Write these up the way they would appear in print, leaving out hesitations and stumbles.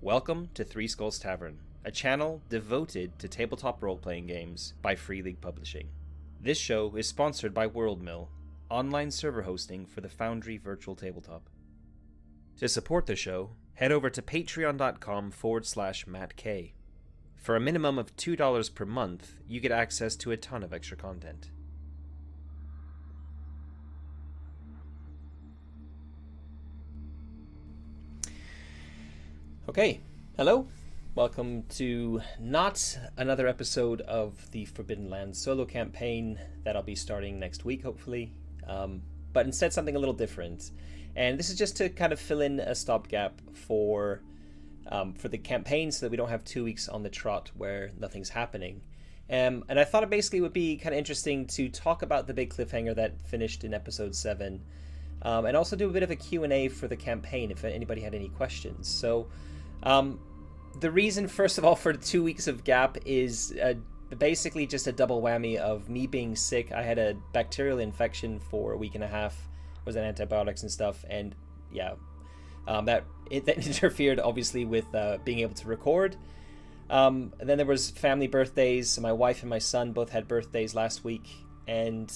Welcome to Three Skulls Tavern, a channel devoted to tabletop role-playing games by Free League Publishing. This show is sponsored by WorldMill, online server hosting for the Foundry Virtual Tabletop. To support the show, head over to patreon.com/MattK. For a minimum of $2 per month, you get access to a ton of extra content. Okay, hello. Welcome to not another episode of the Forbidden Lands solo campaign that I'll be starting next week, hopefully. But instead something a little different. And this is just to kind of fill in a stopgap for the campaign so that we don't have 2 weeks on the trot where nothing's happening. And I thought it basically would be kind of interesting to talk about the big cliffhanger that finished in episode 7. And also do a bit of a Q&A for the campaign if anybody had any questions. So the reason, first of all, for 2 weeks of gap is basically just a double whammy of me being sick. I had a bacterial infection for a week and a half. Was on antibiotics and stuff, and yeah, that interfered obviously with being able to record. And then there was family birthdays. So my wife and my son both had birthdays last week, and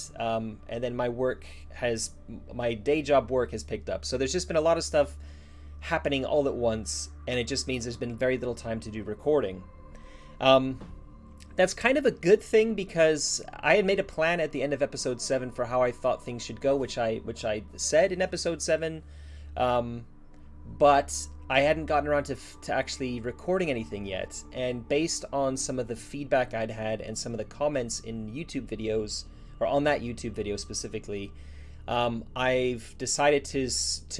then my day job work has picked up. So there's just been a lot of stuff happening all at once, and it just means there's been very little time to do recording. That's kind of a good thing because I had made a plan at the end of episode 7 for how I thought things should go, which I said in episode 7, but I hadn't gotten around to actually recording anything yet. And based on some of the feedback I'd had and some of the comments in YouTube videos, or on that YouTube video specifically, I've decided to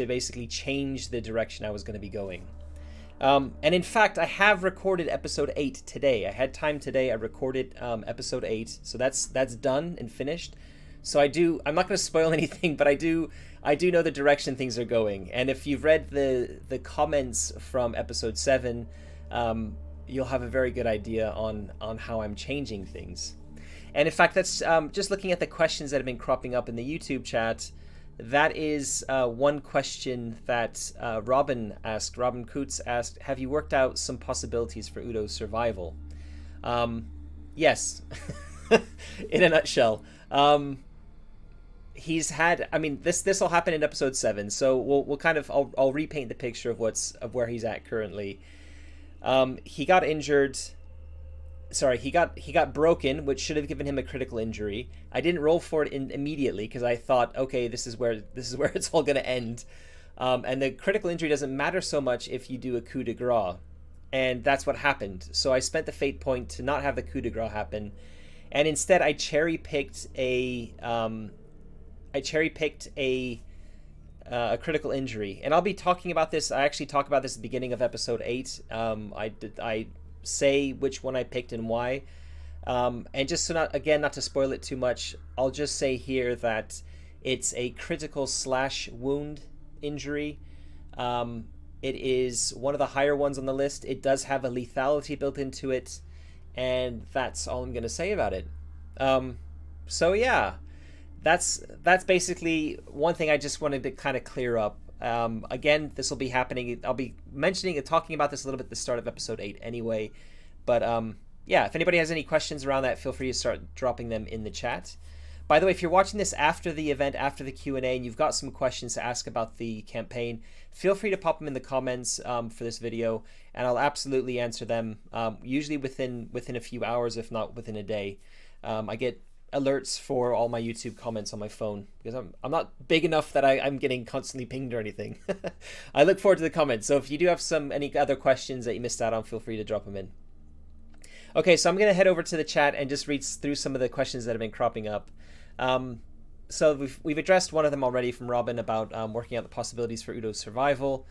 basically change the direction I was going to be going. And in fact, I have recorded episode 8 today. I had time today. I recorded episode 8, so that's done and finished. So I'm not going to spoil anything, but I do know the direction things are going. And if you've read the comments from episode 7, you'll have a very good idea on how I'm changing things. And in fact, that's just looking at the questions that have been cropping up in the YouTube chat. That is one question that Robin Coots asked, have you worked out some possibilities for Udo's survival? Yes, in a nutshell. He's had, this will happen in episode 7, so we'll kind of, I'll repaint the picture of where he's at currently. He got injured. Sorry, he got broken, which should have given him a critical injury. I didn't roll for it immediately because I thought, okay, this is where it's all going to end. And the critical injury doesn't matter so much if you do a coup de grace, and that's what happened. So I spent the fate point to not have the coup de grace happen, and instead I cherry picked a critical injury. And I'll be talking about this. I actually talk about this at the beginning of episode 8. I say which one I picked and why, and just so not to spoil it too much, I'll just say here that it's a critical / wound injury. It is one of the higher ones on the list. It does have a lethality built into it, and that's all I'm going to say about it. So yeah, that's basically one thing I just wanted to kind of clear up. Again, this will be happening. I'll be mentioning and talking about this a little bit at the start of episode 8 anyway. But yeah, if anybody has any questions around that, feel free to start dropping them in the chat. By the way, if you're watching this after the event, after the Q&A, and you've got some questions to ask about the campaign, feel free to pop them in the comments for this video, and I'll absolutely answer them, usually within a few hours, if not within a day. I get alerts for all my YouTube comments on my phone because I'm not big enough that I'm getting constantly pinged or anything. I look forward to the comments. So if you do have any other questions that you missed out on, feel free to drop them in. Okay, so I'm going to head over to the chat and just read through some of the questions that have been cropping up. So we've addressed one of them already from Robin about working out the possibilities for Udo's survival.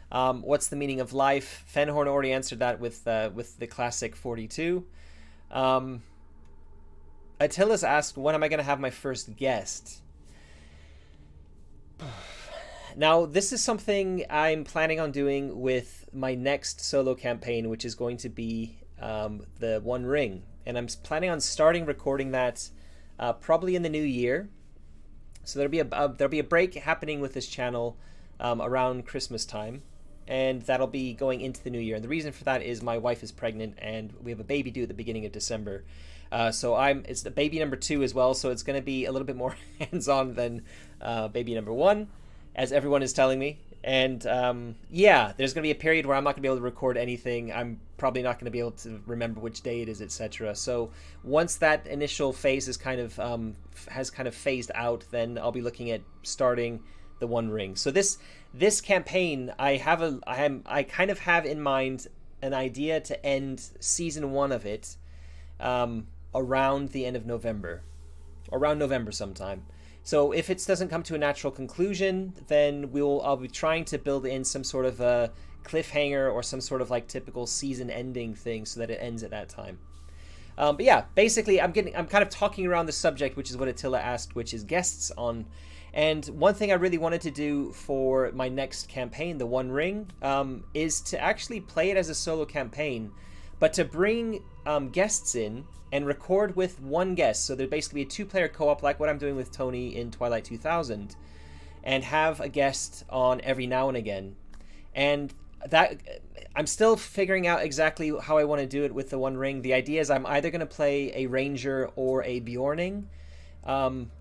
What's the meaning of life? Fenhorn already answered that with the classic 42. Attila's asked, when am I going to have my first guest? Now, this is something I'm planning on doing with my next solo campaign, which is going to be the One Ring. And I'm planning on starting recording that probably in the new year. So there'll be a break happening with this channel around Christmas time. and that'll be going into the new year. And the reason for that is my wife is pregnant, and we have a baby due at the beginning of December. So it's the baby number 2 as well, so it's going to be a little bit more hands-on than baby number 1, as everyone is telling me. And yeah, there's going to be a period where I'm not going to be able to record anything. I'm probably not going to be able to remember which day it is, etc. So once that initial phase is has kind of phased out, then I'll be looking at starting the One Ring. So this campaign, I kind of have in mind an idea to end season 1 of it around the end of November, around November sometime. So if it doesn't come to a natural conclusion, then I'll be trying to build in some sort of a cliffhanger or some sort of like typical season ending thing so that it ends at that time. But yeah, basically I'm kind of talking around the subject, which is what Attila asked, which is guests on. And one thing I really wanted to do for my next campaign, the One Ring, is to actually play it as a solo campaign, but to bring guests in and record with one guest. So there'd basically be a 2-player co-op like what I'm doing with Tony in Twilight 2000, and have a guest on every now and again. And that I'm still figuring out exactly how I want to do it with the One Ring. The idea is I'm either going to play a ranger or a Bjorning,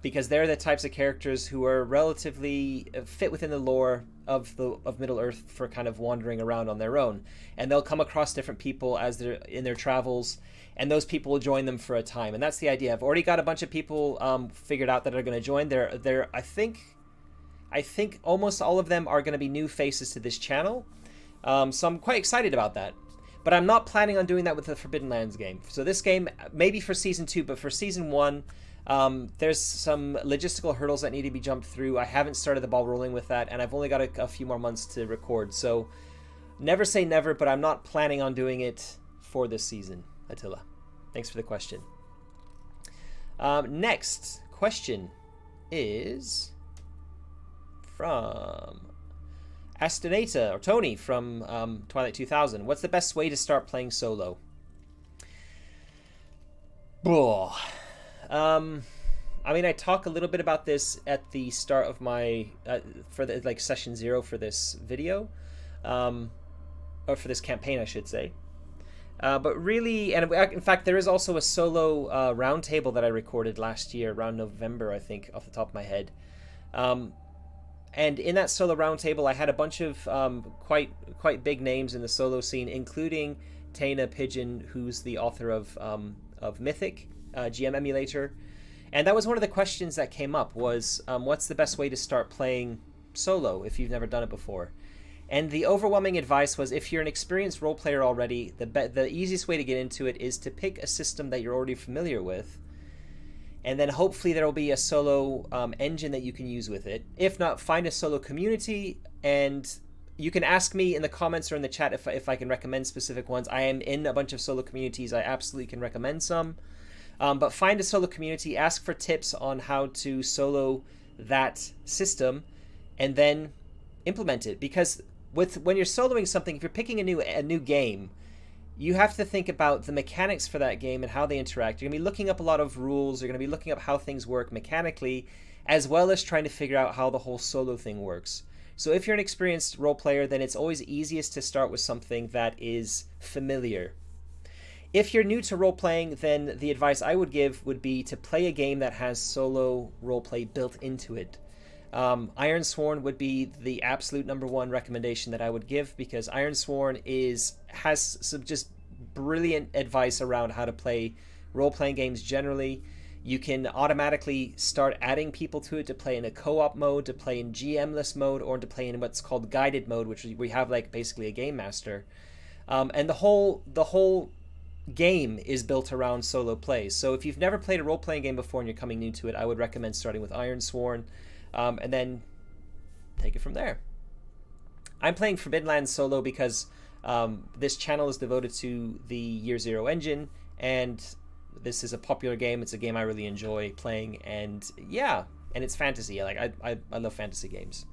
because they're the types of characters who are relatively fit within the lore of Middle Earth for kind of wandering around on their own, and they'll come across different people as they're in their travels, and those people will join them for a time. And that's the idea. I've already got a bunch of people figured out that are going to join. I think almost all of them are going to be new faces to this channel, so I'm quite excited about that. But I'm not planning on doing that with the Forbidden Lands game. So this game, maybe for season 2, but for season 1, there's some logistical hurdles that need to be jumped through. I haven't started the ball rolling with that, and I've only got a few more months to record. So never say never, but I'm not planning on doing it for this season. Attila, thanks for the question. Next question is from Astonata, or Tony from Twilight 2000. What's the best way to start playing solo? I mean, I talk a little bit about this at the start of my for the session 0 for this video, or for this campaign, I should say. But really, and in fact, there is also a solo roundtable that I recorded last year, around November, I think, off the top of my head. And in that solo roundtable, I had a bunch of quite big names in the solo scene, including Taina Pigeon, who's the author of Mythic GM Emulator. And that was one of the questions that came up was, what's the best way to start playing solo if you've never done it before? And the overwhelming advice was, if you're an experienced role player already, the easiest way to get into it is to pick a system that you're already familiar with, and then hopefully there will be a solo engine that you can use with it. If not, find a solo community, and you can ask me in the comments or in the chat if I can recommend specific ones. I am in a bunch of solo communities. I absolutely can recommend some. But find a solo community, ask for tips on how to solo that system, and then implement it. Because when you're soloing something, if you're picking a new game, you have to think about the mechanics for that game and how they interact. You're going to be looking up a lot of rules. You're going to be looking up how things work mechanically, as well as trying to figure out how the whole solo thing works. So if you're an experienced role player, then it's always easiest to start with something that is familiar. If you're new to role-playing, then the advice I would give would be to play a game that has solo roleplay built into it. Ironsworn would be the absolute #1 recommendation that I would give, because Ironsworn has some just brilliant advice around how to play role-playing games generally. You can automatically start adding people to it to play in a co-op mode, to play in GM-less mode, or to play in what's called guided mode, which we have like basically a game master. And the whole game is built around solo play. So if you've never played a role-playing game before and you're coming new to it, I would recommend starting with Ironsworn, and then take it from there. I'm playing Forbidden Lands solo because this channel is devoted to the Year Zero engine, and this is a popular game. It's a game I really enjoy playing, and yeah, and it's fantasy. I love fantasy games.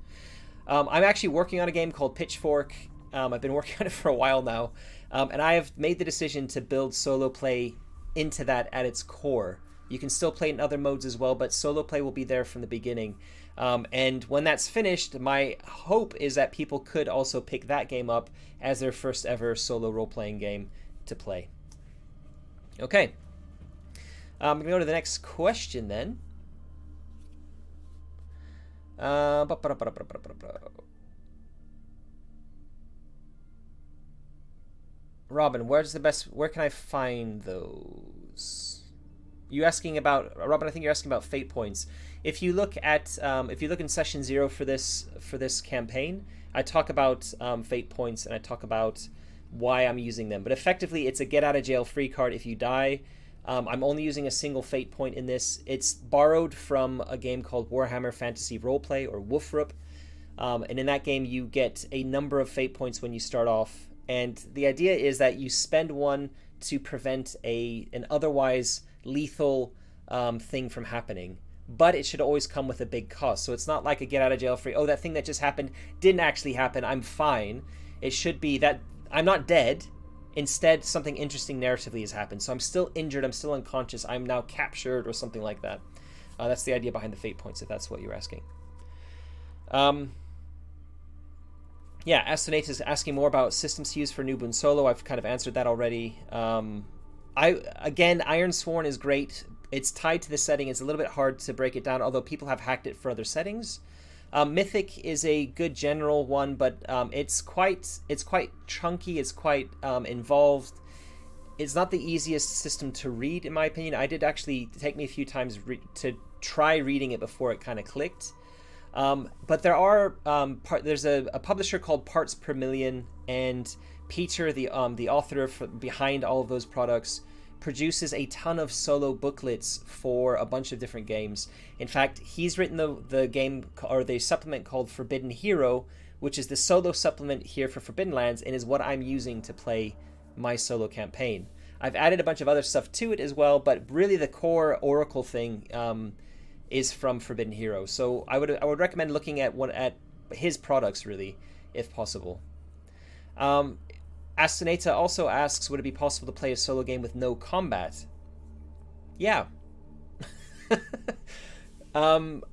I'm actually working on a game called Pitchfork. I've been working on it for a while now, and I have made the decision to build solo play into that at its core. You can still play in other modes as well, but solo play will be there from the beginning. And when that's finished, my hope is that people could also pick that game up as their first ever solo role-playing game to play. Okay. I'm going to go to the next question then. Robin, where can I find those? You asking about, Robin, I think you're asking about fate points. If you look in session 0 for this campaign, I talk about fate points, and I talk about why I'm using them. But effectively, it's a get out of jail free card if you die. I'm only using a single fate point in this. It's borrowed from a game called Warhammer Fantasy Roleplay, or WFRP. And in that game, you get a number of fate points when you start off. And the idea is that you spend one to prevent an otherwise lethal thing from happening. But it should always come with a big cost. So it's not like a get out of jail free, oh, that thing that just happened didn't actually happen, I'm fine. It should be that I'm not dead. Instead, something interesting narratively has happened. So I'm still injured, I'm still unconscious, I'm now captured, or something like that. That's the idea behind the fate points, if that's what you're asking. Yeah, Astonate is asking more about systems to use for Noob and Solo. I've kind of answered that already. Again, Ironsworn is great. It's tied to the setting. It's a little bit hard to break it down, although people have hacked it for other settings. Mythic is a good general one, but it's quite chunky. It's quite involved. It's not the easiest system to read, in my opinion. I did actually take me a few times to try reading it before it kind of clicked. But there are there's a publisher called Parts Per Million, and Peter, the author behind all of those products, produces a ton of solo booklets for a bunch of different games. In fact, he's written the game, or the supplement, called Forbidden Hero, which is the solo supplement here for Forbidden Lands, and is what I'm using to play my solo campaign. I've added a bunch of other stuff to it as well, but really the core Oracle thing is from Forbidden Hero. So I would recommend looking at his products, really, if possible. Astonata also asks, would it be possible to play a solo game with no combat? Yeah.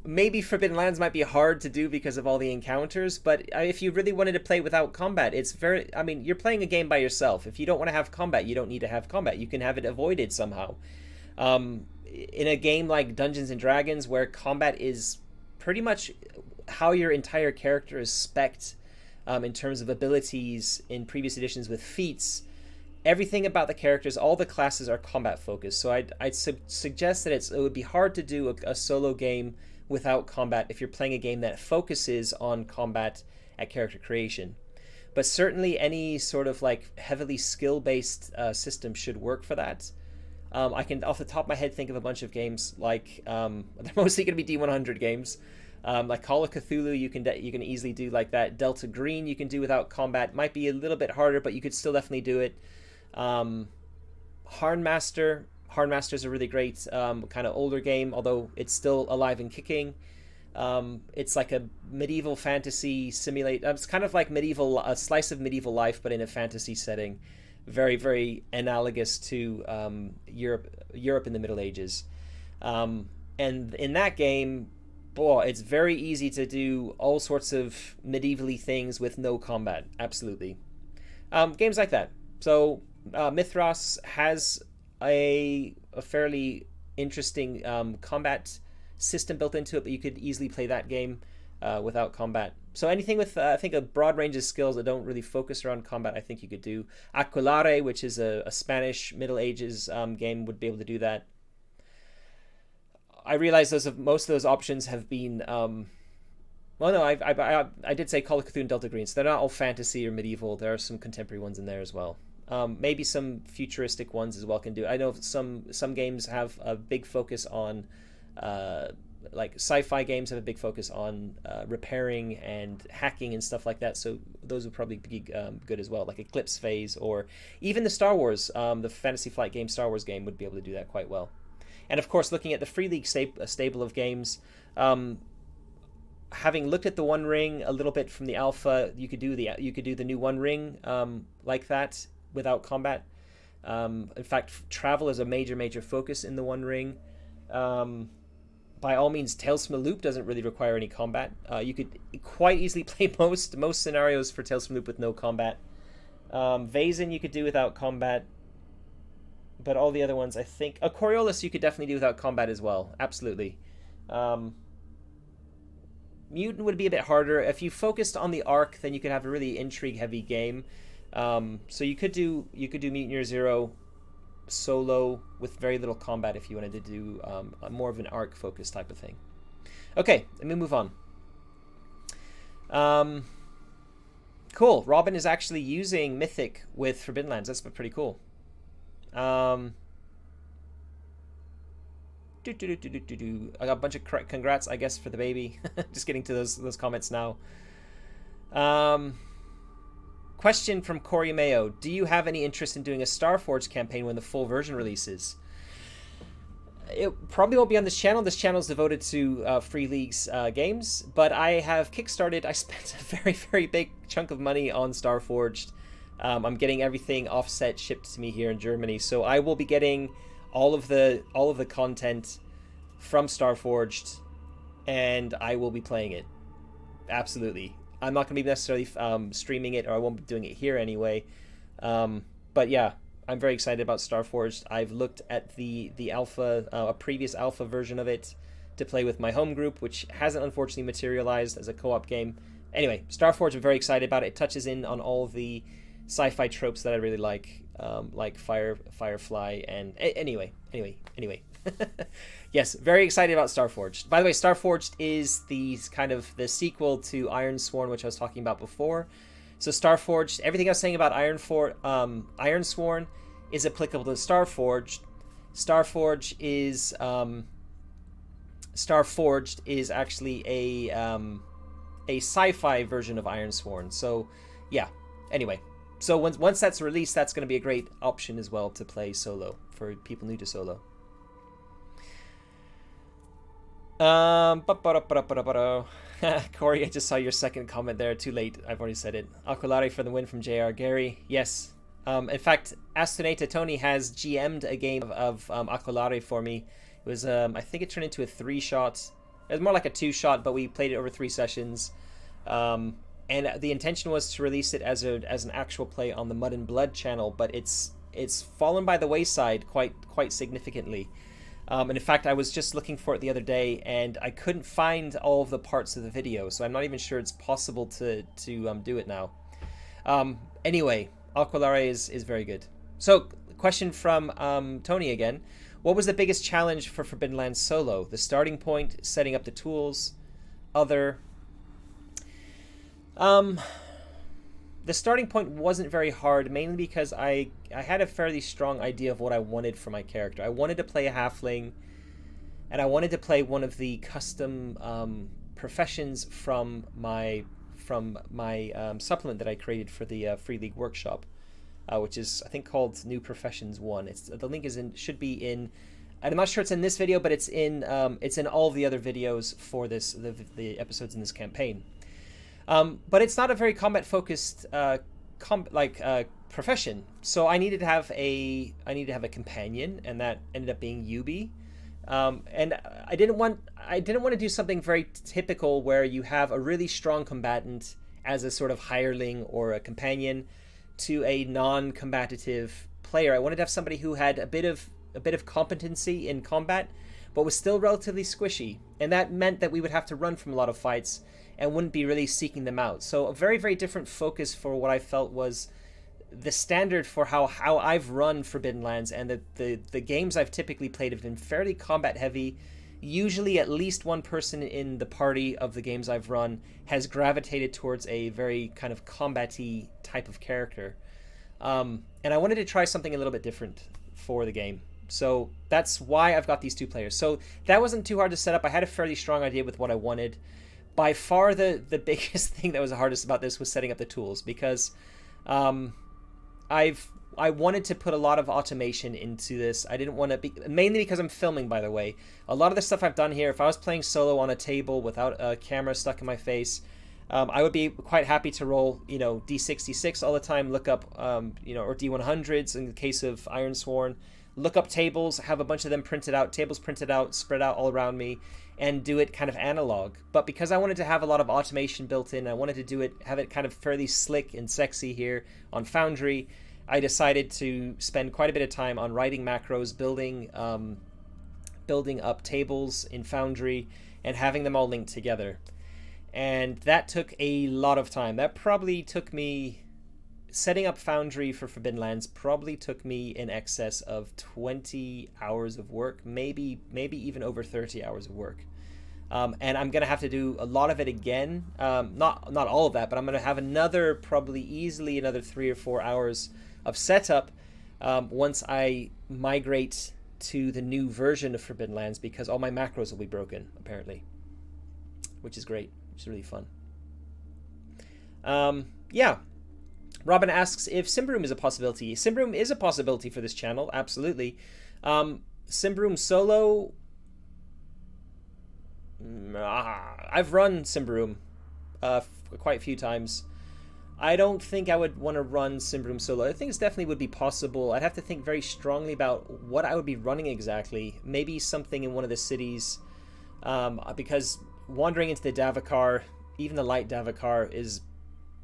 Maybe Forbidden Lands might be hard to do because of all the encounters, but if you really wanted to play without combat, you're playing a game by yourself. If you don't want to have combat, you don't need to have combat. You can have it avoided somehow. In a game like Dungeons and Dragons, where combat is pretty much how your entire character is spec'd, in terms of abilities in previous editions with feats, everything about the characters, all the classes are combat focused. So I'd suggest that it would be hard to do a solo game without combat if you're playing a game that focuses on combat at character creation. But certainly any sort of like heavily skill-based system should work for that. I can, off the top of my head, think of a bunch of games like they're mostly going to be D100 games. Like Call of Cthulhu, you can easily do like that. Delta Green you can do without combat. Might be a little bit harder, but you could still definitely do it. Harnmaster is a really great kind of older game, although it's still alive and kicking. It's like a medieval fantasy simulate. It's kind of like a slice of medieval life, but in a fantasy setting. Very, very analogous to Europe in the Middle Ages. And in that game, boy, it's very easy to do all sorts of medievally things with no combat. Absolutely. Games like that. So Mythros has a fairly interesting combat system built into it, but you could easily play that game without combat. So anything with, I think, a broad range of skills that don't really focus around combat, I think you could do. Aquilare, which is a Spanish Middle Ages game, would be able to do that. I realize most of those options have been... well, no, I did say Call of Cthulhu and Delta Green, so they're not all fantasy or medieval. There are some contemporary ones in there as well. Maybe some futuristic ones as well can do. I know some games have a big focus on... like sci-fi games have a big focus on repairing and hacking and stuff like that, so those would probably be good as well, like Eclipse Phase, or even the Star Wars, the Fantasy Flight game, Star Wars game would be able to do that quite well. And of course, looking at the Free League stable of games, having looked at the One Ring a little bit from the alpha, you could do the new One Ring like that without combat. In fact, travel is a major focus in the One Ring. By all means, Tales from the Loop doesn't really require any combat. You could quite easily play most scenarios for Tales from the Loop with no combat. Vaesen you could do without combat, but all the other ones, I think... Coriolis you could definitely do without combat as well, absolutely. Mutant would be a bit harder. If you focused on the arc, then you could have a really intrigue-heavy game. So you could do Mutant Year Zero solo with very little combat if you wanted to do more of an arc focused type of thing. Okay, let me move on. Cool. Robin is actually using Mythic with Forbidden Lands. That's pretty cool. I got a bunch of congrats, I guess, for the baby. Just getting to those comments now. Question from Corey Mayo. Do you have any interest in doing a Starforged campaign when the full version releases? It probably won't be on this channel. This channel is devoted to Free League's games, but I have kickstarted. I spent a very, very big chunk of money on Starforged. I'm getting everything offset shipped to me here in Germany, so I will be getting all of the content from Starforged, and I will be playing it. Absolutely. I'm not going to be necessarily streaming it, or I won't be doing it here anyway. But yeah, I'm very excited about Starforged. I've looked at the alpha, a previous alpha version of it to play with my home group, which hasn't unfortunately materialized as a co-op game. Anyway, Starforged, I'm very excited about it. It touches in on all the sci-fi tropes that I really like Firefly, and anyway. Yes, very excited about Starforged. By the way, Starforged is the sequel to Ironsworn, which I was talking about before. So Starforged, everything I was saying about Ironsworn is applicable to Starforged. Starforged is actually a sci-fi version of Ironsworn. So yeah. Anyway, so once that's released, that's going to be a great option as well to play solo for people new to solo. Corey, I just saw your second comment there. Too late. I've already said it. Aquilari for the win from JR. Gary, yes. In fact, Astonata Tony has GM'd a game of Aquilari for me. It was, I think it turned into a 3-shot. It was more like a 2-shot, but we played it over 3 sessions. And the intention was to release it as an actual play on the Mud and Blood channel, but it's fallen by the wayside quite significantly. And in fact, I was just looking for it the other day, and I couldn't find all of the parts of the video, so I'm not even sure it's possible to do it now. Anyway, Aquilare is very good. So, question from Tony again. What was the biggest challenge for Forbidden Lands solo? The starting point, setting up the tools, other... The starting point wasn't very hard, mainly because I had a fairly strong idea of what I wanted for my character. I wanted to play a halfling, and I wanted to play one of the custom professions from my supplement that I created for the Free League Workshop, which is, I think, called New Professions 1. The link should be in. I'm not sure it's in this video, but it's in all of the other videos for the episodes in this campaign. But it's not a very combat-focused profession, so I needed to have a companion, and that ended up being Yubi. And I didn't want to do something very typical where you have a really strong combatant as a sort of hireling or a companion to a non-combative player. I wanted to have somebody who had a bit of competency in combat, but was still relatively squishy, and that meant that we would have to run from a lot of fights and wouldn't be really seeking them out. So a very, very different focus for what I felt was the standard for how I've run Forbidden Lands, and the games I've typically played have been fairly combat heavy. Usually at least one person in the party of the games I've run has gravitated towards a very kind of combat-y type of character. And I wanted to try something a little bit different for the game. So that's why I've got these 2 players. So that wasn't too hard to set up. I had a fairly strong idea with what I wanted. By far the biggest thing that was the hardest about this was setting up the tools, because I wanted to put a lot of automation into this. I didn't want to be, mainly because I'm filming, by the way. A lot of the stuff I've done here, if I was playing solo on a table without a camera stuck in my face, I would be quite happy to roll, D66 all the time, look up, or D100s in the case of Ironsworn, look up tables, have a bunch of them printed out, tables printed out, spread out all around me, and do it kind of analog. But because I wanted to have a lot of automation built in, I wanted to do it, have it kind of fairly slick and sexy here on Foundry, I decided to spend quite a bit of time on writing macros, building up tables in Foundry, and having them all linked together. And that took a lot of time. That probably took me, setting up Foundry for Forbidden Lands probably took me in excess of 20 hours of work, maybe even over 30 hours of work. And I'm going to have to do a lot of it again. Not all of that, but I'm going to have another, probably easily another 3 or 4 hours of setup once I migrate to the new version of Forbidden Lands, because all my macros will be broken, apparently. Which is great. Which is really fun. Yeah. Robin asks if Simbroom is a possibility. Simbroom is a possibility for this channel, absolutely. Simbroom solo... I've run Simbroom quite a few times. I don't think I would want to run Simbroom solo. I think it definitely would be possible. I'd have to think very strongly about what I would be running exactly. Maybe something in one of the cities, because wandering into the Davokar, even the light Davokar, is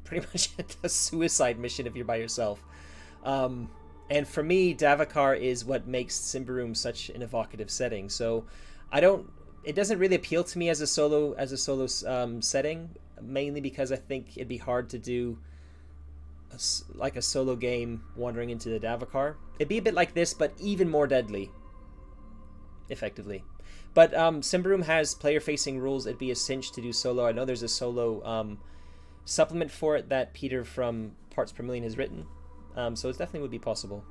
pretty much a suicide mission if you're by yourself. And for me, Davokar is what makes Simbroom such an evocative setting. So it doesn't really appeal to me as a solo setting, mainly because I think it'd be hard to do like a solo game wandering into the Davokar. It'd be a bit like this, but even more deadly, effectively. But Simbroom has player-facing rules. It'd be a cinch to do solo. I know there's a solo supplement for it that Peter from Parts Per Million has written, so it definitely would be possible.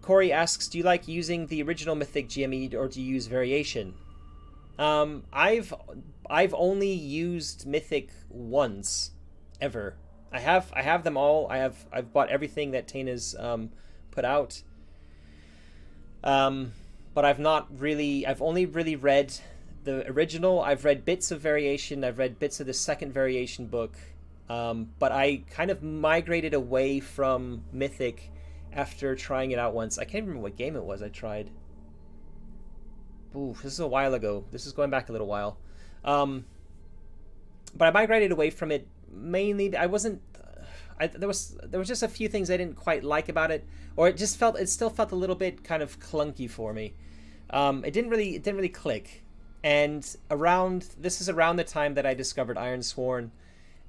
Corey asks, do you like using the original Mythic GME or do you use variation? I've only used Mythic once, ever. I have them all. I've bought everything that Tana's put out. But I've only really read the original. I've read bits of variation. I've read bits of the second variation book. But I kind of migrated away from Mythic after trying it out once. I can't remember what game it was I tried. Ooh, this is a while ago. This is going back a little while. But I migrated away from it mainly. There was just a few things I didn't quite like about it, or it still felt a little bit kind of clunky for me. It didn't really click. And this is around the time that I discovered Ironsworn,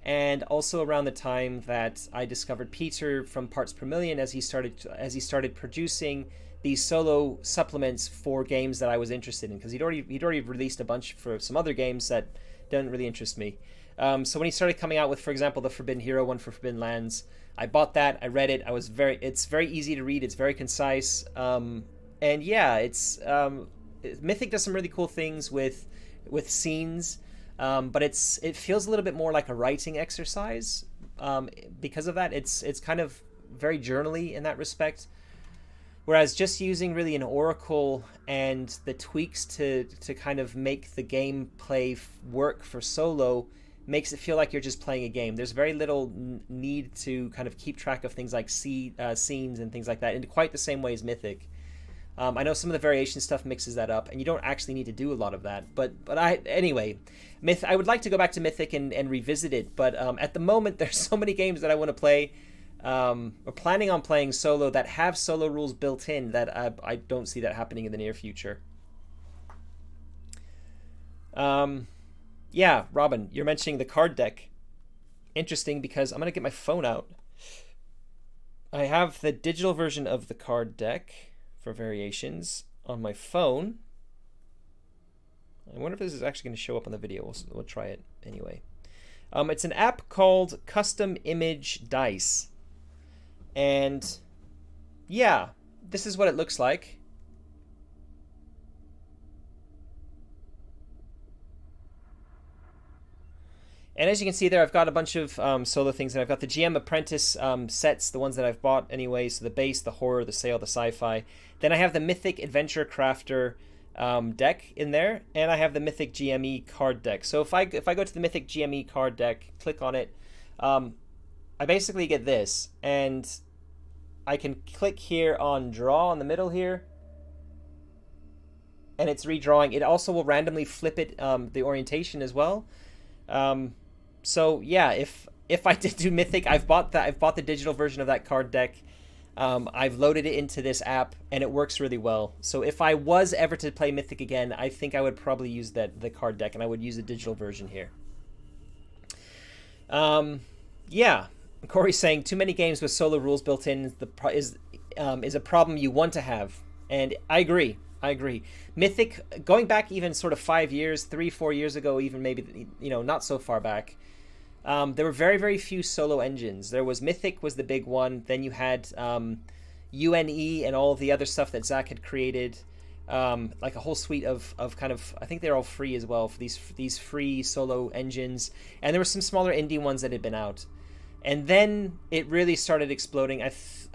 and also around the time that I discovered Peter from Parts Per Million as he started producing these solo supplements for games that I was interested in, because he'd already released a bunch for some other games that didn't really interest me. So when he started coming out with, for example, the Forbidden Hero one for Forbidden Lands, I bought that. I read it. It's very easy to read. It's very concise. And yeah, Mythic does some really cool things with scenes, but it feels a little bit more like a writing exercise. Because of that, it's kind of very journally in that respect. Whereas just using really an oracle and the tweaks to kind of make the gameplay work for solo makes it feel like you're just playing a game. There's very little need to kind of keep track of things like scenes and things like that in quite the same way as Mythic. I know some of the variation stuff mixes that up, and you don't actually need to do a lot of that. But anyway, I would like to go back to Mythic and revisit it. But at the moment, there's so many games that I want to play. Or planning on playing solo that have solo rules built in that I don't see that happening in the near future. Yeah, Robin, you're mentioning the card deck. Interesting, because I'm going to get my phone out. I have the digital version of the card deck for variations on my phone. I wonder if this is actually going to show up on the video. We'll try it anyway. It's an app called Custom Image Dice. And yeah, this is what it looks like. And as you can see there, I've got a bunch of solo things, and I've got the GM Apprentice sets, the ones that I've bought anyway, so the base, the horror, the sail, the sci-fi. Then I have the Mythic Adventure Crafter deck in there, and I have the Mythic GME card deck. So if I go to the Mythic GME card deck, click on it, I basically get this, and I can click here on draw in the middle here, and it's redrawing. It also will randomly flip it, the orientation as well. So yeah, if I did do Mythic, I've bought the digital version of that card deck. I've loaded it into this app, and it works really well. So if I was ever to play Mythic again, I think I would probably use the card deck, and I would use the digital version here. Yeah, Corey's saying too many games with solo rules built in is a problem you want to have, and I agree. Mythic, going back even sort of 5 years, 3-4 years ago, even maybe, not so far back, there were very, very few solo engines. There was Mythic was the big one. Then you had UNE and all the other stuff that Zach had created, like a whole suite of kind of, I think they're all free as well, for these free solo engines. And there were some smaller indie ones that had been out. And then it really started exploding.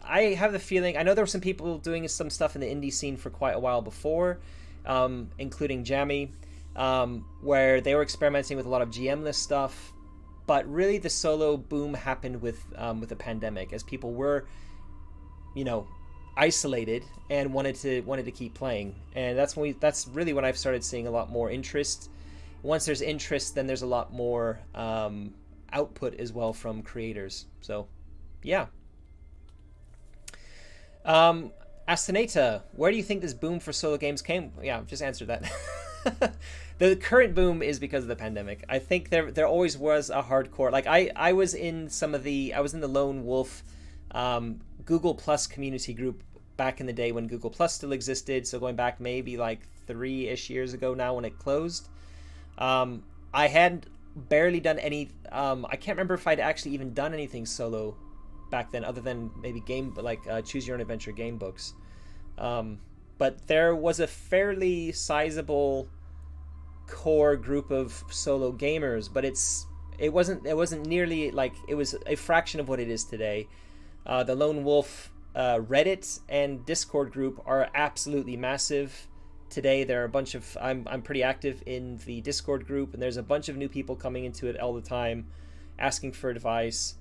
I have the feeling, I know there were some people doing some stuff in the indie scene for quite a while before, including Jammy, where they were experimenting with a lot of GM-less stuff. But really the solo boom happened with the pandemic, as people were, isolated and wanted to keep playing. And that's really when I've started seeing a lot more interest. Once there's interest, then there's a lot more output as well from creators. So, yeah. Astonata, where do you think this boom for solo games came? Yeah, just answered that. The current boom is because of the pandemic. I think there always was a hardcore, like I was in the Lone Wolf Google Plus community group back in the day when Google Plus still existed. So going back maybe like 3-ish years ago now when it closed. I had barely done any. I can't remember if I'd actually even done anything solo back then, other than maybe choose your own adventure game books. But there was a fairly sizable core group of solo gamers, but it wasn't nearly like, it was a fraction of what it is today. The Lone Wolf Reddit and Discord group are absolutely massive today. There are a bunch of I'm pretty active in the Discord group, and there's a bunch of new people coming into it all the time, asking for advice.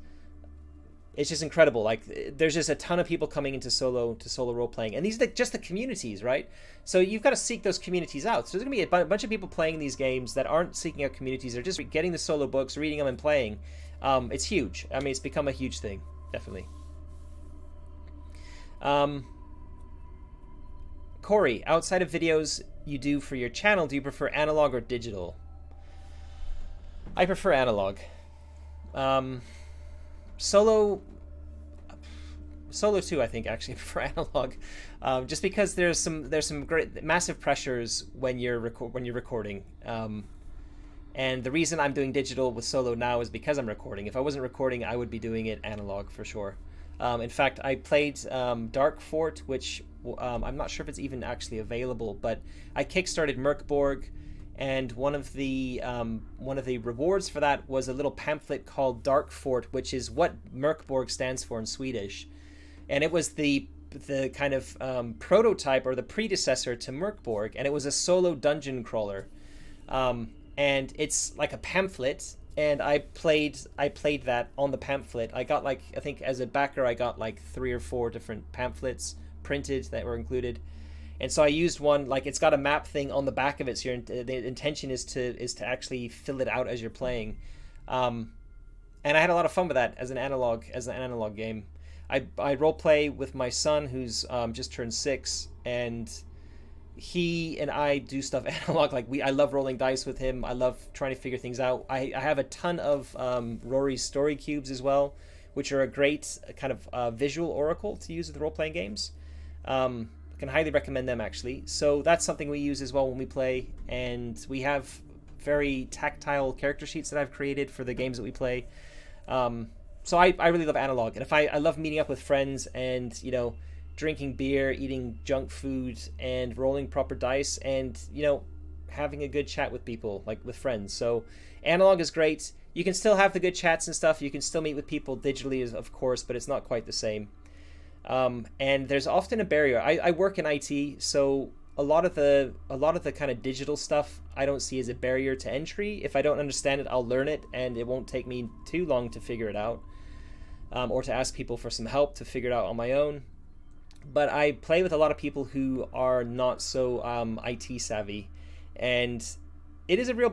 It's just incredible. Like, there's just a ton of people coming into solo role playing, and these are just the communities, right? So you've got to seek those communities out. So there's gonna be a bunch of people playing these games that aren't seeking out communities. They're just getting the solo books, reading them, and playing. It's huge. I mean, it's become a huge thing, definitely. Corey, outside of videos you do for your channel, do you prefer analog or digital? I prefer analog. Solo too, I think, actually prefer analog, just because there's some great massive pressures when you're recording, and the reason I'm doing digital with solo now is because I'm recording. If I wasn't recording, I would be doing it analog for sure. In fact, I played Dark Fort, which I'm not sure if it's even actually available, but I kickstarted Merkborg. And one of the rewards for that was a little pamphlet called Dark Fort, which is what Merkborg stands for in Swedish, and it was the kind of prototype or the predecessor to Merkborg, and it was a solo dungeon crawler, and it's like a pamphlet. And I played that on the pamphlet. I got, like, I think as a backer, I got like 3 or 4 different pamphlets printed that were included. And so I used one, like, it's got a map thing on the back of it, so the intention is to actually fill it out as you're playing. And I had a lot of fun with that as an analog game. I role play with my son, who's just turned 6, and he and I do stuff analog. Like, I love rolling dice with him. I love trying to figure things out. I have a ton of Rory's story cubes as well, which are a great kind of visual oracle to use with role-playing games. Can highly recommend them, actually. So that's something we use as well when we play, and we have very tactile character sheets that I've created for the games that we play. So I really love analog, and I love meeting up with friends and, drinking beer, eating junk food, and rolling proper dice, and having a good chat with people, like with friends. So analog is great. You can still have the good chats and stuff. You can still meet with people digitally, of course, but it's not quite the same. And there's often a barrier. I work in IT, so a lot of the kind of digital stuff I don't see as a barrier to entry. If I don't understand it, I'll learn it, and it won't take me too long to figure it out. or to ask people for some help to figure it out on my own. But I play with a lot of people who are not so IT savvy, and it is a real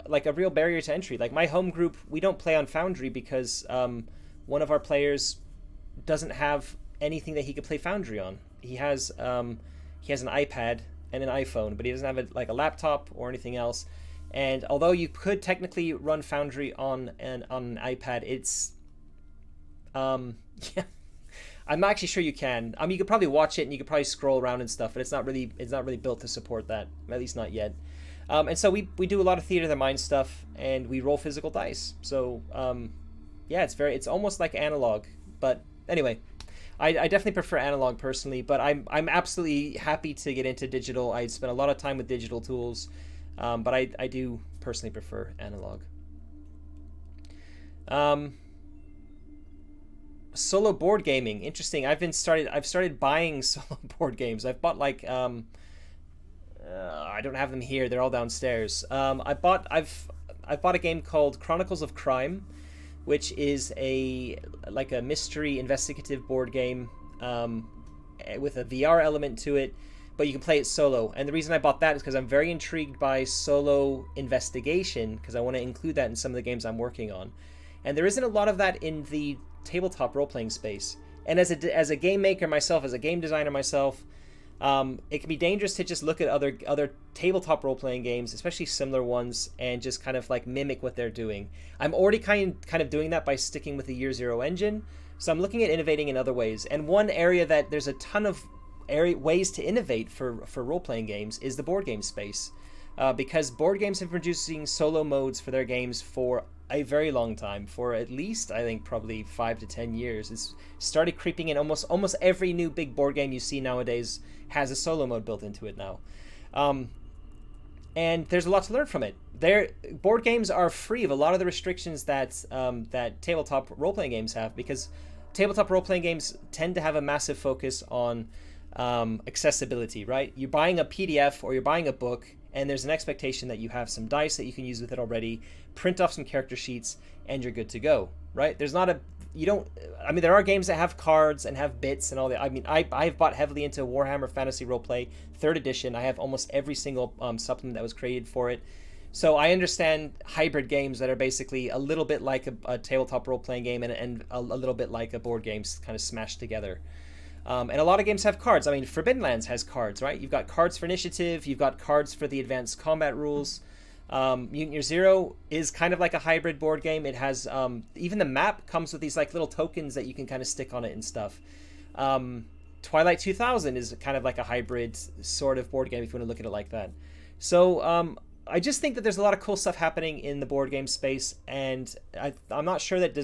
like a real barrier to entry. Like my home group, we don't play on Foundry because one of our players doesn't have anything that he could play Foundry on. He has an iPad and an iPhone, but he doesn't have like a laptop or anything else. And although you could technically run Foundry on an iPad, it's yeah, I'm not actually sure you can. You could probably watch it and you could probably scroll around and stuff, but it's not really built to support that, at least not yet. And so we do a lot of theater of the mind stuff, and we roll physical dice. So yeah, it's almost like analog. But anyway, I definitely prefer analog personally, but I'm absolutely happy to get into digital. I spent a lot of time with digital tools, but I do personally prefer analog. Solo board gaming, interesting. I've started buying solo board games. I've bought like I don't have them here. They're all downstairs. I've bought a game called Chronicles of Crime, which is like a mystery investigative board game with a VR element to it, but you can play it solo. And the reason I bought that is because I'm very intrigued by solo investigation, because I want to include that in some of the games I'm working on. And there isn't a lot of that in the tabletop role-playing space. And as a game maker myself, as a game designer myself, it can be dangerous to just look at other tabletop role-playing games, especially similar ones, and just kind of like mimic what they're doing. I'm already kind of doing that by sticking with the Year Zero engine, so I'm looking at innovating in other ways. And one area that there's a ton of ways to innovate for role-playing games is the board game space, because board games have been producing solo modes for their games for a very long time, for at least I think probably 5 to 10 years. It's started creeping in. Almost every new big board game you see nowadays has a solo mode built into it now, and there's a lot to learn from it. Board games are free of a lot of the restrictions that tabletop role-playing games have, because tabletop role-playing games tend to have a massive focus on accessibility, right? You're buying a PDF or you're buying a book, and there's an expectation that you have some dice that you can use with it already, print off some character sheets, and you're good to go, right? There are games that have cards and have bits and all that. I've bought heavily into Warhammer Fantasy Roleplay 3rd edition. I have almost every single supplement that was created for it. So I understand hybrid games that are basically a little bit like a tabletop role-playing game and a little bit like a board game kind of smashed together. And a lot of games have cards. Forbidden Lands has cards, right? You've got cards for initiative. You've got cards for the advanced combat rules. Mutant Year Zero is kind of like a hybrid board game. It has even the map comes with these like little tokens that you can kind of stick on it and stuff. Twilight 2000 is kind of like a hybrid sort of board game if you want to look at it like that. So I just think that there's a lot of cool stuff happening in the board game space, and I'm not sure that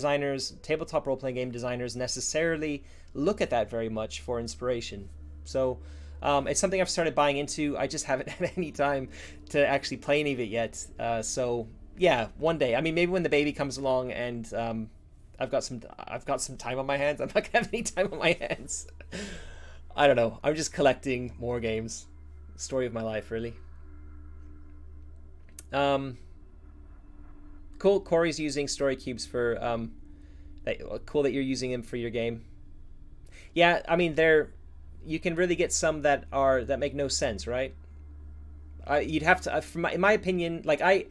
tabletop role-playing game designers necessarily look at that very much for inspiration. So it's something I've started buying into. I just haven't had any time to actually play any of it yet. So yeah, one day. Maybe when the baby comes along and I've got some time on my hands. I'm not gonna have any time on my hands. I don't know. I'm just collecting more games. Story of my life, really. Cool. Corey's using story cubes for cool that you're using them for your game. Yeah, you can really get some that make no sense, right? You'd have to, in my opinion, like I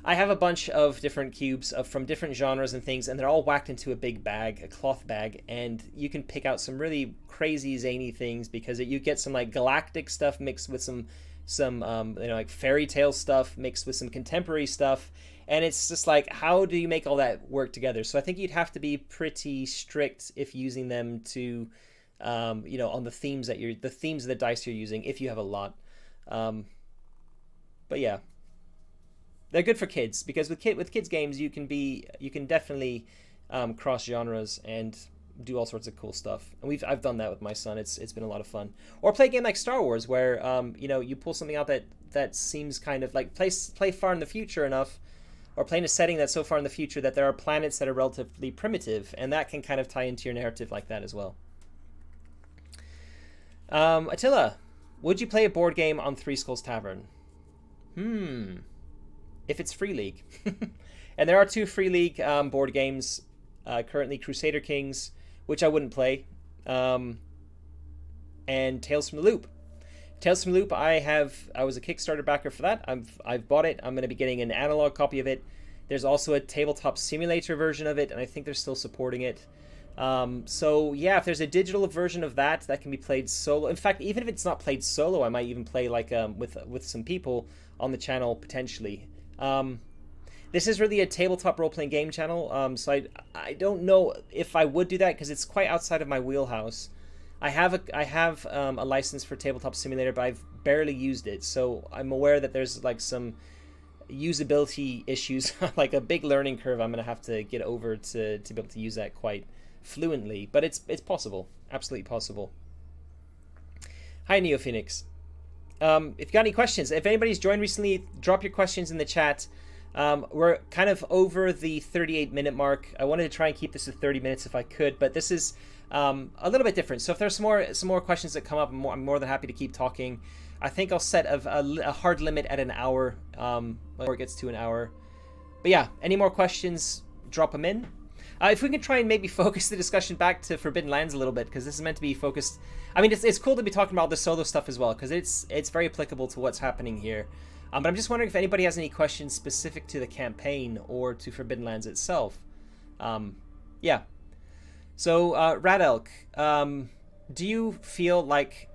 have a bunch of different cubes from different genres and things, and they're all whacked into a big bag, a cloth bag, and you can pick out some really crazy zany things because you get some like galactic stuff mixed with some like fairy tale stuff mixed with some contemporary stuff, and it's just like, how do you make all that work together? So I think you'd have to be pretty strict if using them to on the themes of the dice you're using, if you have a lot. But yeah, they're good for kids, because with kids games you can definitely cross genres and do all sorts of cool stuff, and I've done that with my son. It's been a lot of fun. Or play a game like Star Wars, where you pull something out that seems kind of like play far in the future enough, or play in a setting that's so far in the future that there are planets that are relatively primitive, and that can kind of tie into your narrative like that as well. Attila, would you play a board game on Three Skulls Tavern? If it's Free League. And there are 2 Free League board games. currently Crusader Kings, which I wouldn't play, and Tales from the Loop. Tales from the Loop, I was a Kickstarter backer for that. I've bought it. I'm going to be getting an analog copy of it. There's also a Tabletop Simulator version of it, and I think they're still supporting it. So yeah, if there's a digital version of that can be played solo. In fact, even if it's not played solo, I might even play like with some people on the channel potentially. This is really a tabletop role-playing game channel, so I don't know if I would do that because it's quite outside of my wheelhouse. I have a license for Tabletop Simulator, but I've barely used it, so I'm aware that there's like some usability issues, like a big learning curve I'm going to have to get over to be able to use that quite fluently, but it's possible, absolutely possible. Hi Neo Phoenix. If you got any questions, if anybody's joined recently, drop your questions in the chat. We're kind of over the 38-minute mark. I wanted to try and keep this to 30 minutes if I could, but this is a little bit different. So if there's some more questions that come up, I'm more than happy to keep talking. I think I'll set a hard limit at an hour, before it gets to an hour. But yeah, any more questions, drop them in. If we can try and maybe focus the discussion back to Forbidden Lands a little bit, because this is meant to be focused. I mean, it's cool to be talking about the solo stuff as well, because it's very applicable to what's happening here. But I'm just wondering if anybody has any questions specific to the campaign or to Forbidden Lands itself. Yeah. So, Radelk, do you feel like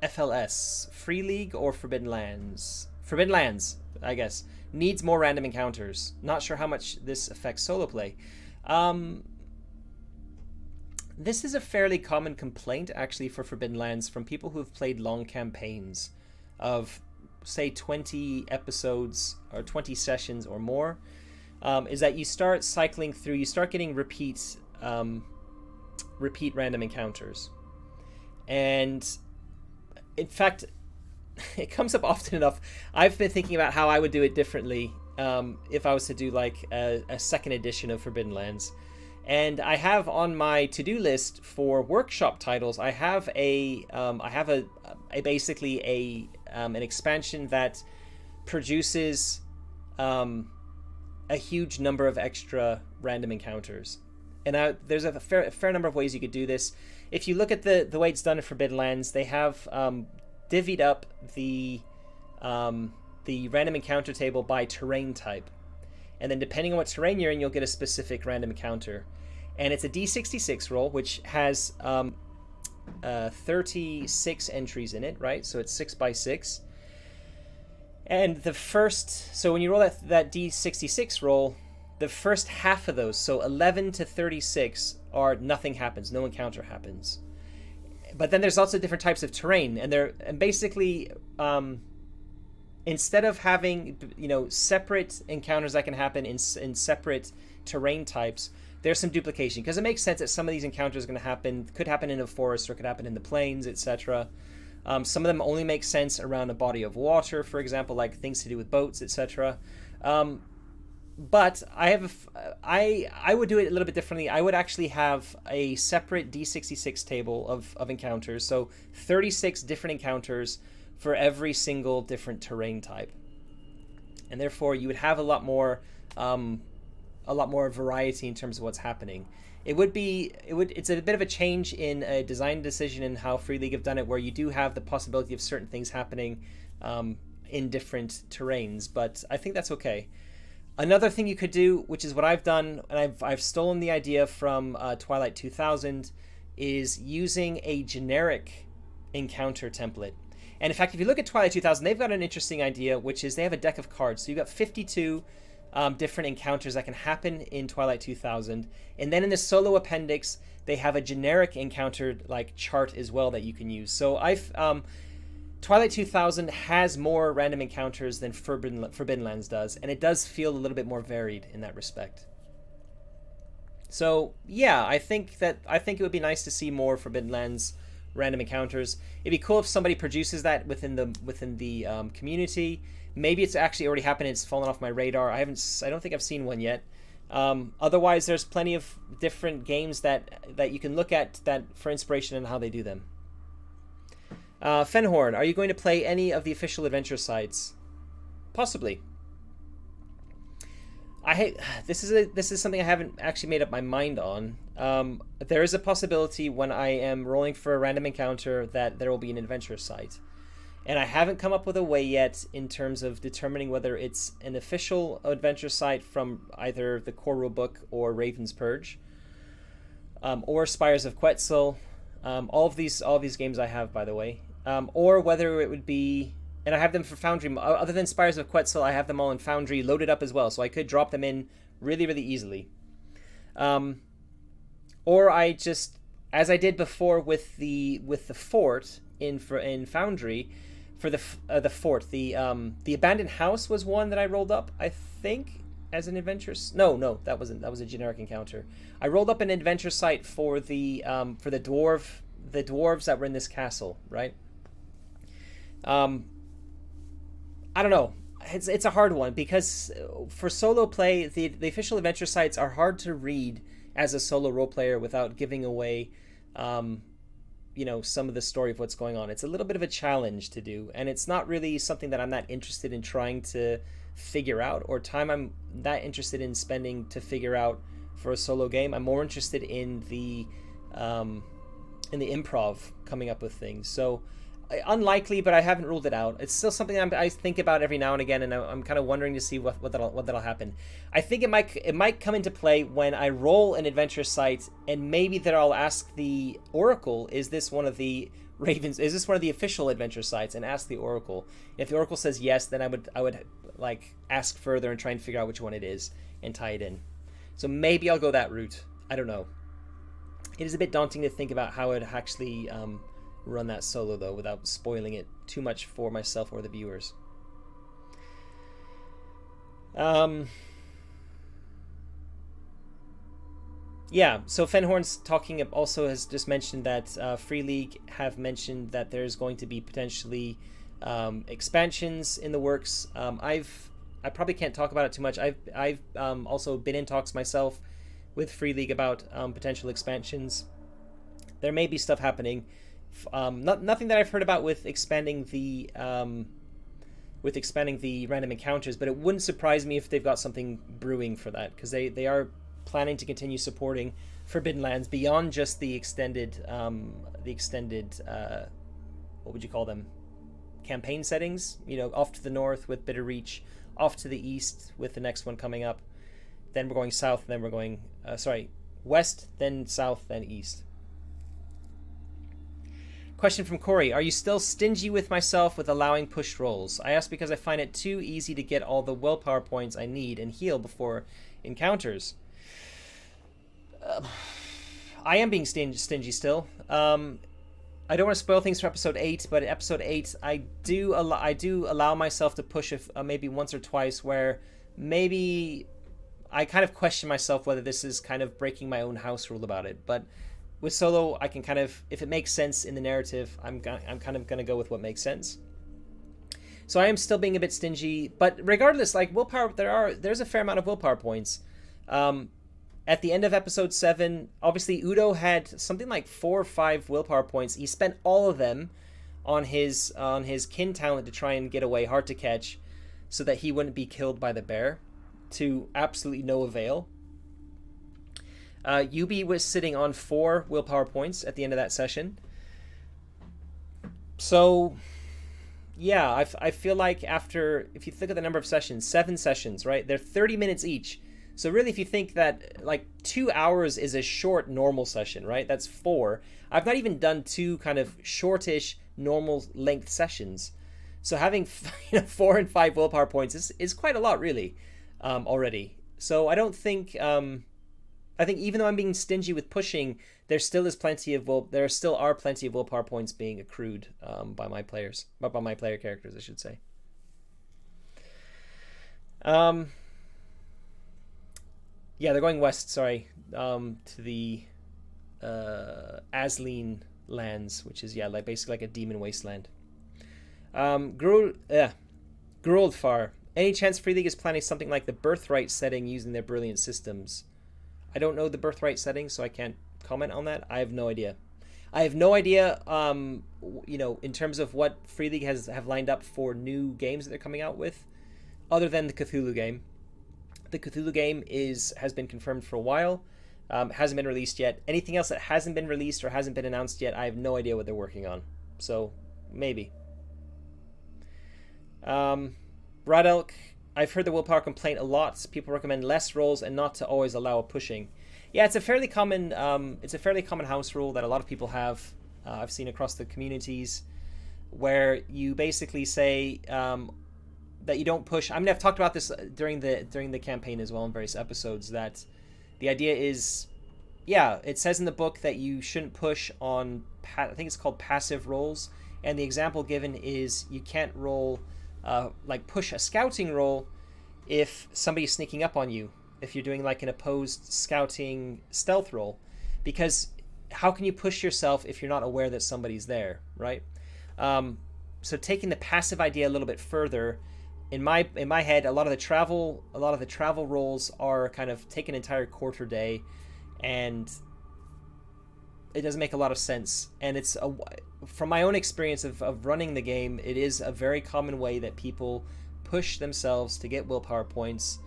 FLS, Free League or Forbidden Lands? Forbidden Lands, I guess, needs more random encounters. Not sure how much this affects solo play. This is a fairly common complaint, actually, for Forbidden Lands from people who have played long campaigns of, say, 20 episodes or 20 sessions or more, is that you start cycling through, you start getting repeat random encounters. And, in fact, it comes up often enough. I've been thinking about how I would do it differently if I was to do like a second edition of Forbidden Lands. And I have on my to-do list for workshop titles, I have basically an expansion that produces a huge number of extra random encounters. And there's a fair number of ways you could do this. If you look at the way it's done in Forbidden Lands, they have divvied up the random encounter table by terrain type. And then depending on what terrain you're in, you'll get a specific random encounter. And it's a D66 roll, which has 36 entries in it, right? So it's 6 by 6. And so when you roll that D66 roll, the first half of those, so 11 to 36, are nothing happens, no encounter happens. But then there's also different types of terrain, and basically, instead of having separate encounters that can happen in separate terrain types, there's some duplication, because it makes sense that some of these encounters could happen in a forest or could happen in the plains, etc. Some of them only make sense around a body of water, for example, like things to do with boats, etc. But I would do it a little bit differently. I would actually have a separate D66 table of encounters, so 36 different encounters for every single different terrain type, and therefore you would have a lot more variety in terms of what's happening. It's a bit of a change in a design decision in how Free League have done it, where you do have the possibility of certain things happening in different terrains, but I think that's okay. Another thing you could do, which is what I've done, and I've stolen the idea from Twilight 2000, is using a generic encounter template. And in fact, if you look at Twilight 2000, they've got an interesting idea, which is they have a deck of cards. So you've got 52 different encounters that can happen in Twilight 2000. And then in the solo appendix, they have a generic encounter like chart as well that you can use. So Twilight 2000 has more random encounters than Forbidden Lands does, and it does feel a little bit more varied in that respect. So yeah, I think it would be nice to see more Forbidden Lands random encounters. It'd be cool if somebody produces that within the community. Maybe it's actually already happened. It's fallen off my radar. I don't think I've seen one yet. Otherwise, there's plenty of different games that you can look at that for inspiration on how they do them. Fenhorn, are you going to play any of the official adventure sites? Possibly. This is something I haven't actually made up my mind on. There is a possibility when I am rolling for a random encounter that there will be an adventure site, and I haven't come up with a way yet in terms of determining whether it's an official adventure site from either the core rulebook or Raven's Purge, or Spires of Quetzal. All of these games I have, by the way, or whether it would be. And I have them for Foundry. Other than Spires of Quetzal, I have them all in Foundry loaded up as well, so I could drop them in really, really easily. Or I just, as I did before with the fort in Foundry, for the fort, the abandoned house was one that I rolled up, I think, as an adventure. No, that wasn't. That was a generic encounter. I rolled up an adventure site for the dwarves that were in this castle, right? I don't know. It's a hard one because for solo play, the official adventure sites are hard to read as a solo role player without giving away, some of the story of what's going on. It's a little bit of a challenge to do, and it's not really something that I'm that interested in trying to figure out, or time I'm that interested in spending to figure out for a solo game. I'm more interested in the improv, coming up with things. So. Unlikely, but I haven't ruled it out. It's still something I think about every now and again, and I'm kind of wondering to see what that'll happen. I think it might come into play when I roll an adventure site, and maybe that I'll ask the Oracle, is this one of the Ravens? Is this one of the official adventure sites? And ask the Oracle. If the Oracle says yes, then I would like ask further and try and figure out which one it is and tie it in. So maybe I'll go that route. I don't know. It is a bit daunting to think about how it actually. Run that solo though without spoiling it too much for myself or the viewers. Yeah, so Fenhorn's talking also has just mentioned that Free League have mentioned that there's going to be potentially expansions in the works. I probably can't talk about it too much. I've also been in talks myself with Free League about potential expansions. There may be stuff happening. Nothing that I've heard about with expanding the random encounters, but it wouldn't surprise me if they've got something brewing for that, because they are planning to continue supporting Forbidden Lands beyond just the extended what would you call them, campaign settings, off to the north with Bitter Reach, off to the east with the next one coming up, then we're going south, then we're going west, then south, then east. Question from Corey. Are you still stingy with myself with allowing push rolls? I ask because I find it too easy to get all the willpower points I need and heal before encounters. I am being stingy still. I don't want to spoil things for episode 8, but episode 8, I do allow myself to push maybe once or twice where maybe I kind of question myself whether this is kind of breaking my own house rule about it, but with solo, I can kind of, if it makes sense in the narrative, I'm kind of going to go with what makes sense. So I am still being a bit stingy, but regardless, like willpower, there's a fair amount of willpower points. At the end of episode 7, obviously Udo had something like 4 or 5 willpower points. He spent all of them on his kin talent to try and get away, hard to catch, so that he wouldn't be killed by the bear, to absolutely no avail. Yubi was sitting on 4 willpower points at the end of that session. So, yeah, I feel like after, if you think of the number of sessions, 7 sessions, right? They're 30 minutes each. So really, if you think that like 2 hours is a short normal session, right? That's 4. I've not even done 2 kind of shortish normal length sessions. So having 4 and 5 willpower points is quite a lot, really, already. So I don't think... I think even though I'm being stingy with pushing, there still are plenty of willpower points being accrued by my players, by my player characters, I should say. Yeah, they're going west. Sorry, to the Asleen lands, which is like basically like a demon wasteland. Gruldfar. Any chance Free League is planning something like the Birthright setting using their brilliant systems? I don't know the Birthright setting, so I can't comment on that. I have no idea. In terms of what Free League have lined up for new games that they're coming out with, other than the Cthulhu game. The Cthulhu game has been confirmed for a while. Hasn't been released yet. Anything else that hasn't been released or hasn't been announced yet, I have no idea what they're working on. So, maybe. Brad Elk, I've heard the willpower complaint a lot. People recommend less rolls and not to always allow a pushing. Yeah, it's a fairly common house rule that a lot of people have. I've seen across the communities, where you basically say that you don't push. I mean, I've talked about this during the campaign as well in various episodes. That the idea is, yeah, it says in the book that you shouldn't push on. I think it's called passive rolls, and the example given is you can't roll, like push a scouting roll, if somebody's sneaking up on you. If you're doing like an opposed scouting stealth roll, because how can you push yourself if you're not aware that somebody's there, right? So taking the passive idea a little bit further, in my head, a lot of the travel rolls are kind of take an entire quarter day, and it doesn't make a lot of sense. And it's from my own experience of running the game, it is a very common way that people push themselves to get willpower points,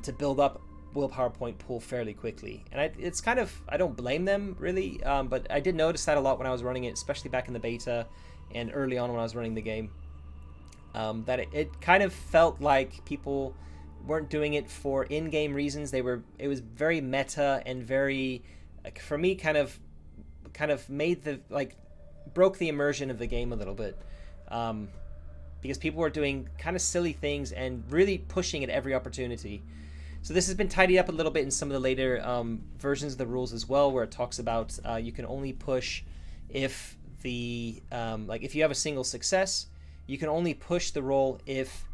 to build up willpower point pool fairly quickly. And it's kind of, I don't blame them really, but I did notice that a lot when I was running it, especially back in the beta and early on when I was running the game, that it kind of felt like people weren't doing it for in-game reasons. It was very meta and very, for me, kind of made broke the immersion of the game a little bit, because people were doing kind of silly things and really pushing at every opportunity. So this has been tidied up a little bit in some of the later versions of the rules as well, where it talks about you can only push if if you have a single success, you can only push the roll if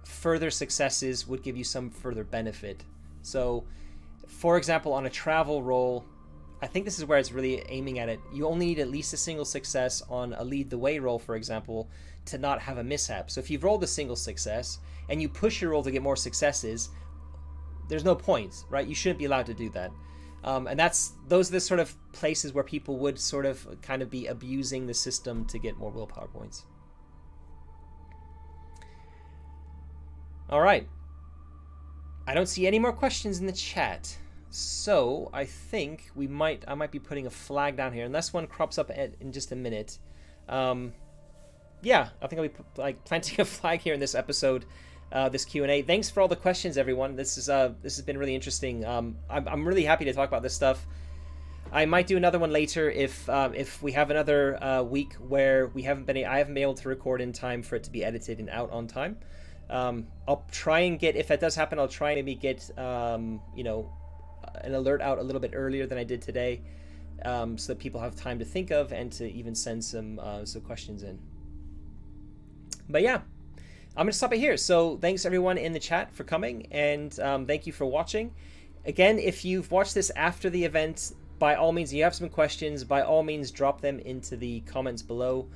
further successes would give you some further benefit. So, for example, on a travel roll, I think this is where it's really aiming at it. You only need at least a single success on a lead the way roll, for example, to not have a mishap. So if you've rolled a single success and you push your roll to get more successes, there's no point, right? You shouldn't be allowed to do that. And those are the sort of places where people would sort of kind of be abusing the system to get more willpower points. All right. I don't see any more questions in the chat. So I think I might be putting a flag down here, unless one crops up in just a minute. Yeah, I think I'll be planting a flag here in this episode, this Q&A. Thanks for all the questions, everyone. This has been really interesting. I'm really happy to talk about this stuff. I might do another one later if we have another week where I haven't been able to record in time for it to be edited and out on time. I'll try and get, if that does happen, I'll try and maybe get an alert out a little bit earlier than I did today, so that people have time to think of and to even send some questions in. But yeah, I'm going to stop it here. So thanks everyone in the chat for coming, and thank you for watching. Again, if you've watched this after the event, by all means, you have some questions, by all means drop them into the comments below.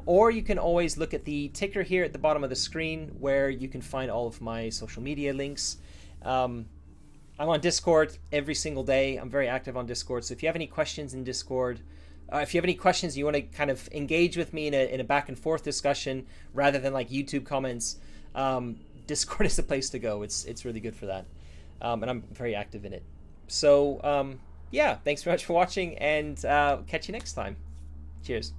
Or you can always look at the ticker here at the bottom of the screen, where you can find all of my social media links. I'm on Discord every single day. I'm very active on Discord. So if you have any questions in Discord, if you have any questions you want to kind of engage with me in a back and forth discussion rather than like YouTube comments, Discord is the place to go. It's really good for that. And I'm very active in it. So yeah, thanks very much for watching, and catch you next time. Cheers.